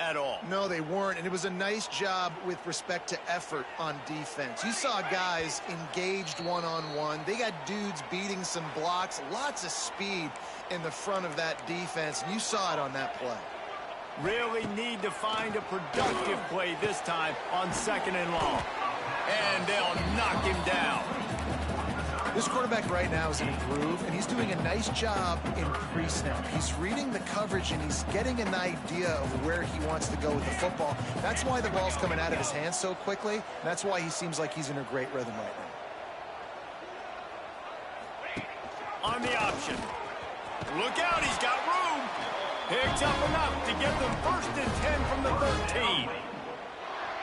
at all. No, they weren't, and it was a nice job with respect to effort on defense. You saw guys engaged one-on-one. They got dudes beating some blocks, lots of speed in the front of that defense, and you saw it on that play. Really need to find a productive play this time on 2nd and long. And they'll knock him down. This quarterback right now is in a groove, and he's doing a nice job in pre-snap. He's reading the coverage, and he's getting an idea of where he wants to go with the football. That's why the ball's coming out of his hands so quickly. And that's why he seems like he's in a great rhythm right now. On the option. Look out, he's got room. Picks up enough to get them 1st and 10 from the 13.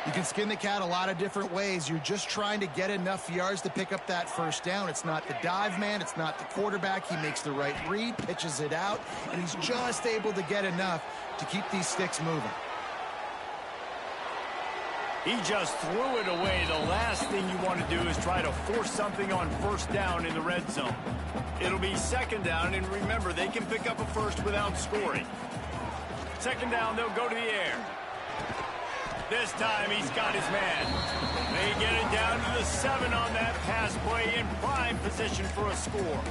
You can skin the cat a lot of different ways. You're just trying to get enough yards to pick up that 1st down. It's not the dive man. It's not the quarterback. He makes the right read, pitches it out, and he's just able to get enough to keep these sticks moving. He just threw it away. The last thing you want to do is try to force something on 1st down in the red zone. It'll be 2nd down, and remember, they can pick up a 1st without scoring. 2nd down, they'll go to the air. This time he's got his man. They get it down to the 7 on that pass play in prime position for a score.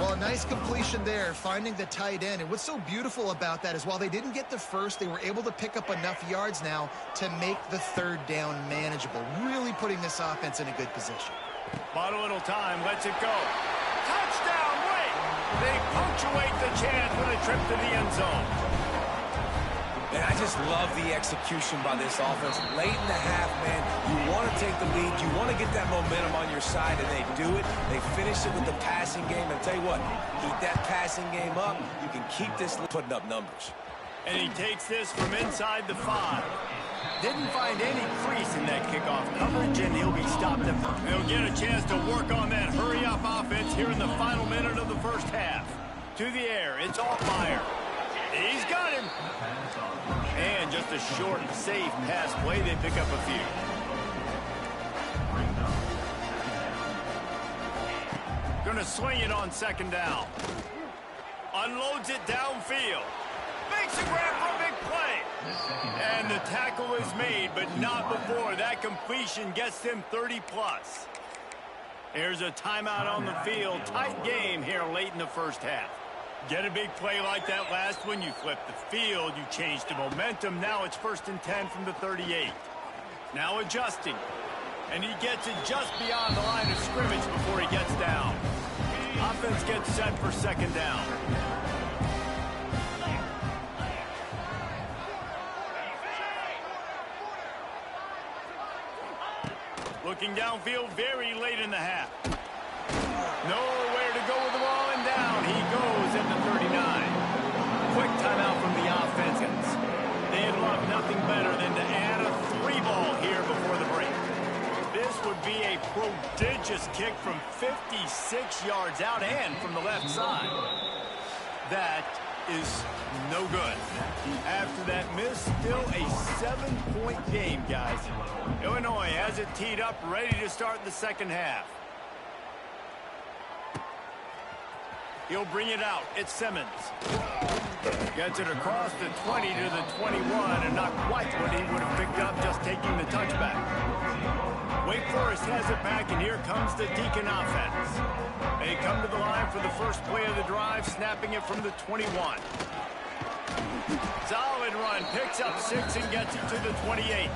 Well, a nice completion there, finding the tight end. And what's so beautiful about that is while they didn't get the 1st, they were able to pick up enough yards now to make the 3rd down manageable, really putting this offense in a good position. Bought a little time, lets it go. Touchdown, wait! They punctuate the chance with a trip to the end zone. And I just love the execution by this offense. Late in the half, man, you want to take the lead. You want to get that momentum on your side, and they do it. They finish it with the passing game. And tell you what, keep that passing game up. You can keep this putting up numbers. And he takes this from inside the 5. Didn't find any crease in that kickoff coverage, and he'll be stopped. They'll get a chance to work on that hurry-up offense here in the final minute of the 1st half. To the air, it's Altmaier. He's got him. And just a short, safe pass play. They pick up a few. Gonna swing it on 2nd down. Unloads it downfield. Makes a grab for a big play. And the tackle is made, but not before that completion gets them 30+. Here's a timeout on the field. Tight game here late in the 1st half. Get a big play like that last one, you flip the field, you change the momentum. Now it's 1st and 10 from the 38. Now adjusting. And he gets it just beyond the line of scrimmage before he gets down. Offense gets set for 2nd down. Looking downfield very late in the half. Nowhere to go with the ball, and down he goes at the 39. Quick timeout from the offense. They'd love nothing better than to add a 3-ball here before the break. This would be a prodigious kick from 56 yards out and from the left side. That is no good. After that miss, still a 7-point game, guys. Illinois has it teed up, ready to start the 2nd half. He'll bring it out. It's Simmons. Gets it across the 20 to the 21, and not quite what he would have picked up just taking the touchback. Wake Forest has it back, and here comes the Deacon offense. They come to the line for the 1st play of the drive, snapping it from the 21. Solid run, picks up 6 and gets it to the 28.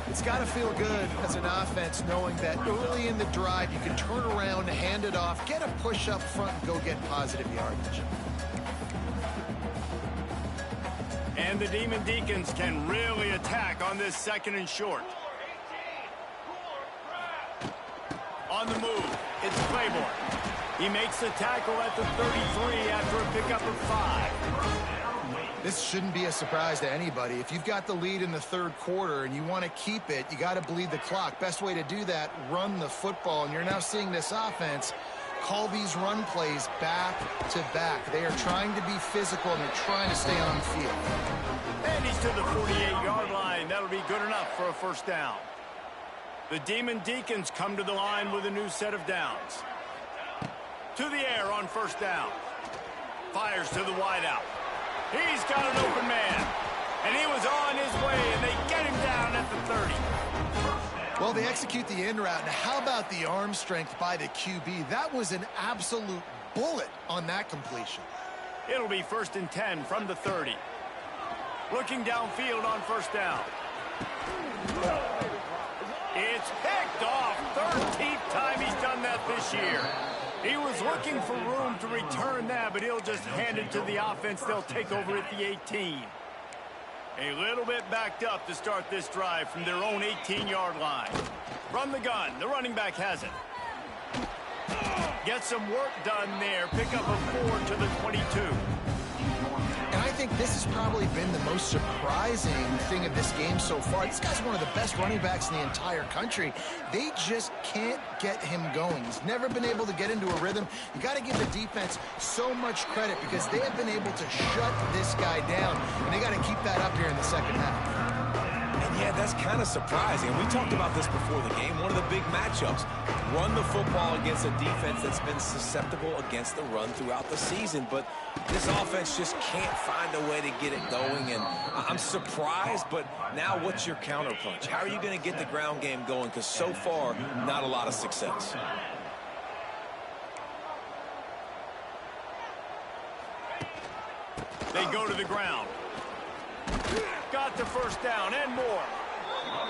It's got to feel good as an offense knowing that early in the drive you can turn around, hand it off, get a push up front, and go get positive yardage. And the Demon Deacons can really attack on this 2nd and short. On the move, it's Claiborne. He makes the tackle at the 33 after a pickup of 5. This shouldn't be a surprise to anybody. If you've got the lead in the 3rd quarter and you want to keep it, you got to bleed the clock. Best way to do that, run the football. And you're now seeing this offense call these run plays back to back. They are trying to be physical, and they're trying to stay on the field. And he's to the 48-yard line. That'll be good enough for a 1st down. The Demon Deacons come to the line with a new set of downs. To the air on 1st down. Fires to the wideout. He's got an open man. they execute the in route. Now, how about the arm strength by the QB? That was an absolute bullet on that completion. It'll be 1st and 10 from the 30. Looking downfield on 1st down. It's picked off. 13th time he's done that this year. He was looking for room to return that, but he'll just hand it to the offense. They'll take over at the 18. A little bit backed up to start this drive from their own 18-yard line. From the gun, the running back has it. Get some work done there. Pick up a 4 to the 22. And I think this has probably been the most surprising thing of this game so far. This guy's one of the best running backs in the entire country. They just can't get him going. He's never been able to get into a rhythm. You got to give the defense so much credit because they have been able to shut this guy down, and they got to keep that up here in the second half. And yeah, that's kind of surprising. We talked about this before the game. One of the big matchups. Run the football against a defense that's been susceptible against the run throughout the season. But this offense just can't find a way to get it going. And I'm surprised, but now what's your counterpunch? How are you going to get the ground game going? Because so far, not a lot of success. They go to the ground. Got the 1st down and more.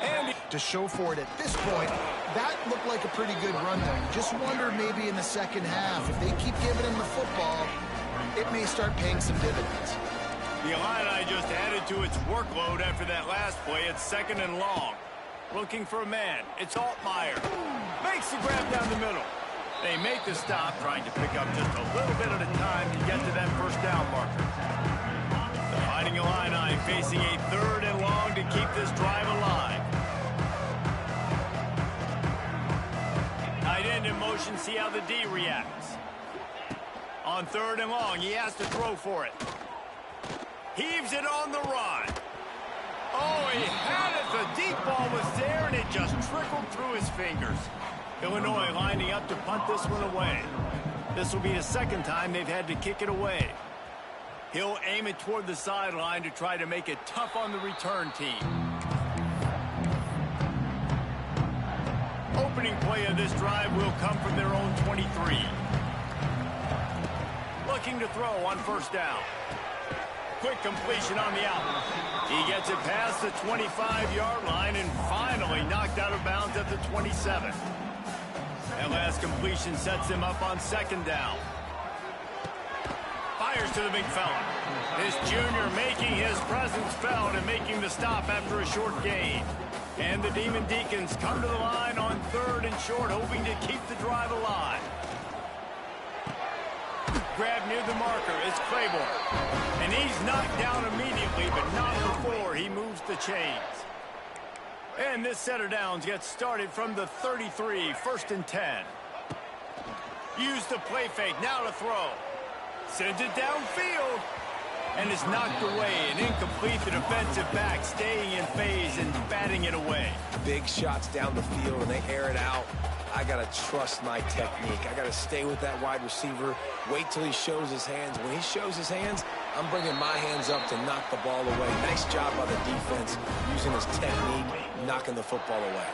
And to show for it at this point, that looked like a pretty good run there. You just wonder maybe in the second half, if they keep giving him the football, it may start paying some dividends. The Illini just added to its workload after that last play. It's 2nd and long. Looking for a man. It's Altmaier. Makes the grab down the middle. They make the stop, trying to pick up just a little bit at a time to get to that 1st down marker. The Fighting Illini facing a 3rd and long to keep this drive alive. Tight end in motion, see how the D reacts. On 3rd and long, he has to throw for it. Heaves it on the run. Oh, he had it. The deep ball was there, and it just trickled through his fingers. Illinois lining up to punt this one away. This will be the 2nd time they've had to kick it away. He'll aim it toward the sideline to try to make it tough on the return team. Opening play of this drive will come from their own 23. Looking to throw on 1st down. Quick completion on the out. He gets it past the 25-yard line and finally knocked out of bounds at the 27. That last completion sets him up on 2nd down. Fires to the big fella. This junior making his presence felt and making the stop after a short gain. And the Demon Deacons come to the line on 3rd and short, hoping to keep the drive alive. Grab near the marker is Claiborne. And he's knocked down immediately, but not before he moves the chains. And this set of downs gets started from the 33, 1st and 10. Use the play fake, now to throw. Sends it downfield. And is knocked away and incomplete. The defensive back staying in phase and batting it away. Big shots down the field, and they air it out. I got to trust my technique. I got to stay with that wide receiver, wait till he shows his hands. When he shows his hands, I'm bringing my hands up to knock the ball away. Nice job by the defense using his technique, knocking the football away.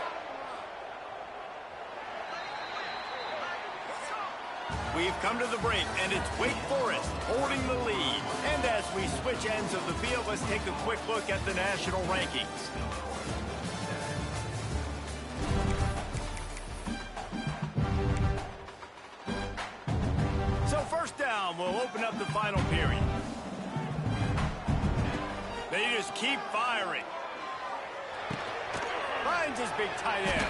We've come to the break, and it's Wake Forest holding the lead. And as we switch ends of the field, let's take a quick look at the national rankings. So 1st down will open up the final period. They just keep firing. Finds his big tight end.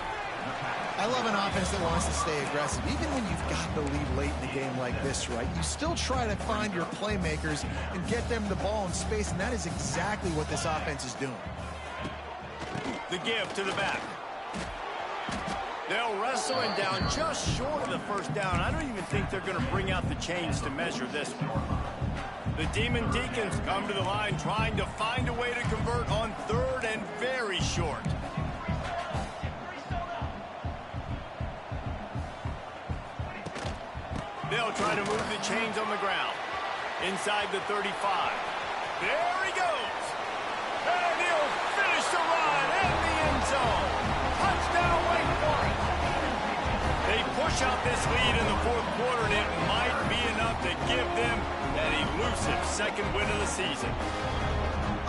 I love an offense that wants to stay aggressive. Even when you've got the lead late in the game like this, right, you still try to find your playmakers and get them the ball in space, and that is exactly what this offense is doing. The give to the back. They'll wrestle him down just short of the 1st down. I don't even think they're going to bring out the chains to measure this one. The Demon Deacons come to the line trying to find a way to convert on 3rd and very short. They'll try to move the chains on the ground. Inside the 35. There he goes. And he'll finish the run in the end zone. Touchdown, Wake push out this lead in the fourth quarter, and it might be enough to give them that elusive second win of the season.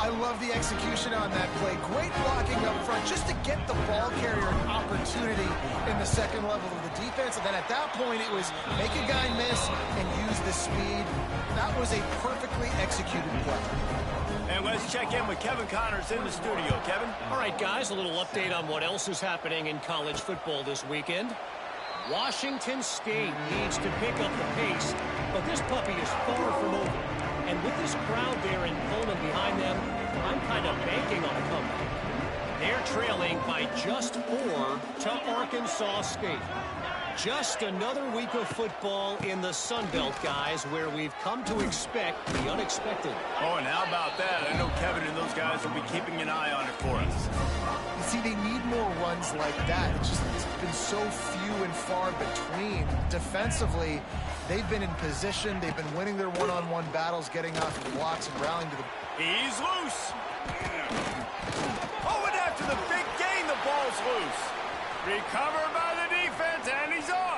I love the execution on that play. Great blocking up front just to get the ball carrier an opportunity in the second level of the defense. And then at that point, it was make a guy miss and use the speed. That was a perfectly executed play. And let's check in with Kevin Connors in the studio. Kevin? All right, guys, a little update on what else is happening in college football this weekend. Washington State needs to pick up the pace, but this puppy is far from over. And with this crowd there in Pullman behind them, I'm kind of banking on a comeback. They're trailing by just 4 to Arkansas State. Just another week of football in the Sun Belt, guys, where we've come to expect the unexpected. Oh, and how about that? I know Kevin and those guys will be keeping an eye on it for us. You see, they need more runs like that. It's been so few and far between. Defensively, they've been in position. They've been winning their one-on-one battles, getting off the blocks and rallying to the... He's loose. Oh, and after the big gain, the ball's loose. Recovered by the defense, and he's off.